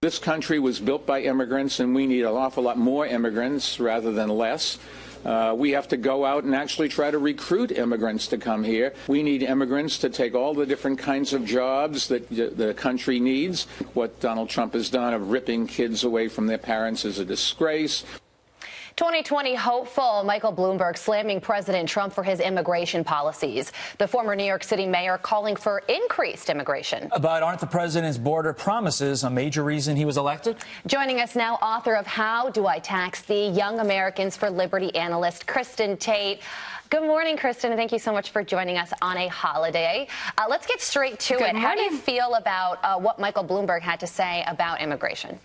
This country was built by immigrants, and we need an awful lot more immigrants rather than less. We have to go out and actually try to recruit immigrants to come here. We need immigrants to take all the different kinds of jobs that the country needs. What Donald Trump has done of ripping kids away from their parents is a disgrace. 2020 hopeful Michael Bloomberg slamming President Trump for his immigration policies. The former New York City mayor calling for increased immigration. But aren't the president's border promises a major reason he was elected? Joining us now, author of How Do I Tax the Young Americans for Liberty analyst Kristin Tate. Good morning, Kristin, and thank you so much for joining us on a holiday. Let's get straight to it. How do you feel about what Michael Bloomberg had to say about immigration?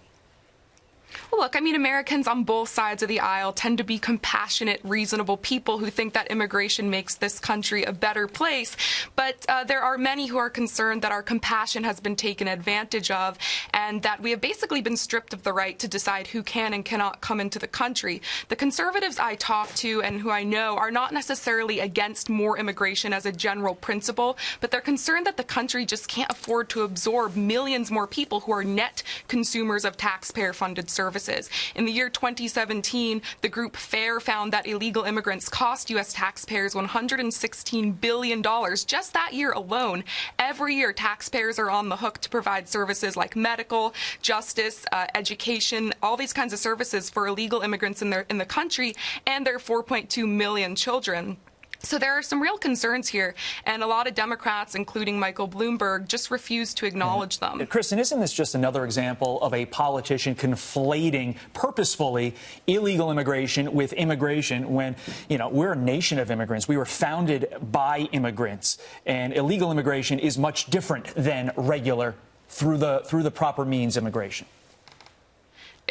Well, look, I mean, Americans on both sides of the aisle tend to be compassionate, reasonable people who think that immigration makes this country a better place. But there are many who are concerned that our compassion has been taken advantage of and that we have basically been stripped of the right to decide who can and cannot come into the country. The conservatives I talk to and who I know are not necessarily against more immigration as a general principle, but they're concerned that the country just can't afford to absorb millions more people who are net consumers of taxpayer-funded services. In the year 2017, the group FAIR found that illegal immigrants cost U.S. taxpayers $116 billion just that year alone. Every year, taxpayers are on the hook to provide services like medical, justice, education, all these kinds of services for illegal immigrants in the country and their 4.2 million children. So there are some real concerns here, and a lot of Democrats, including Michael Bloomberg, just refuse to acknowledge them. Kristin, isn't this just another example of a politician conflating purposefully illegal immigration with immigration when, you know, we're a nation of immigrants. We were founded by immigrants, and illegal immigration is much different than regular through the proper means immigration.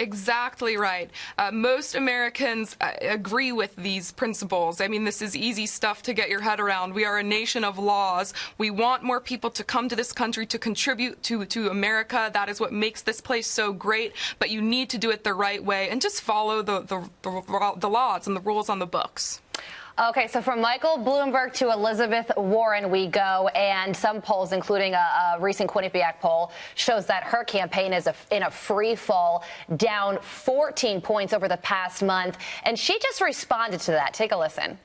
Exactly right. Most Americans agree with these principles. I mean, this is easy stuff to get your head around. We are a nation of laws. We want more people to come to this country to contribute to America. That is what makes this place so great. But you need to do it the right way and just follow the laws and the rules on the books. Okay, so from Michael Bloomberg to Elizabeth Warren we go, and some polls, including a recent Quinnipiac poll, shows that her campaign is in a free fall, down 14 points over the past month, and she just responded to that. Take a listen.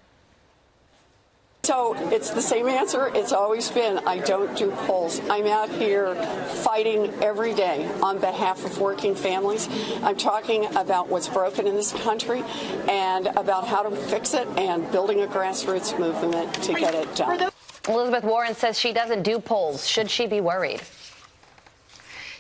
So it's the same answer it's always been. I don't do polls. I'm out here fighting every day on behalf of working families. I'm talking about what's broken in this country and about how to fix it and building a grassroots movement to get it done. Elizabeth Warren says she doesn't do polls. Should she be worried?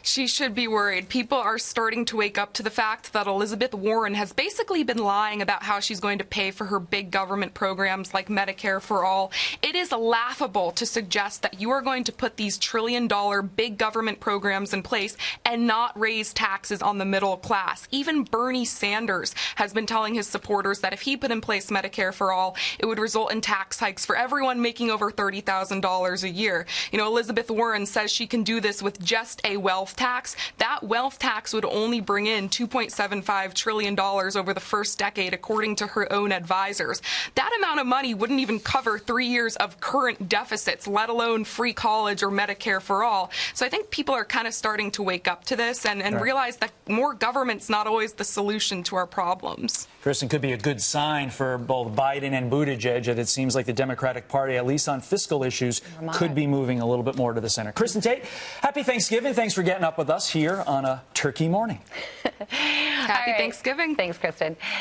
She should be worried. People are starting to wake up to the fact that Elizabeth Warren has basically been lying about how she's going to pay for her big government programs like Medicare for All. It is laughable to suggest that you are going to put these trillion-dollar big government programs in place and not raise taxes on the middle class. Even Bernie Sanders has been telling his supporters that if he put in place Medicare for All, it would result in tax hikes for everyone making over $30,000 a year. You know, Elizabeth Warren says she can do this with just a wealth tax. That wealth tax would only bring in $2.75 trillion over the first decade, according to her own advisors. That amount of money wouldn't even cover 3 years of current deficits, let alone free college or Medicare for All. So I think people are kind of starting to wake up to this and realize that more government's not always the solution to our problems. Kristin, could be a good sign for both Biden and Buttigieg that it seems like the Democratic Party, at least on fiscal issues, could be moving a little bit more to the center. Kristin Tate, happy Thanksgiving. Thanks for getting up with us here on a turkey morning. Happy Thanksgiving. Thanks, Kristin.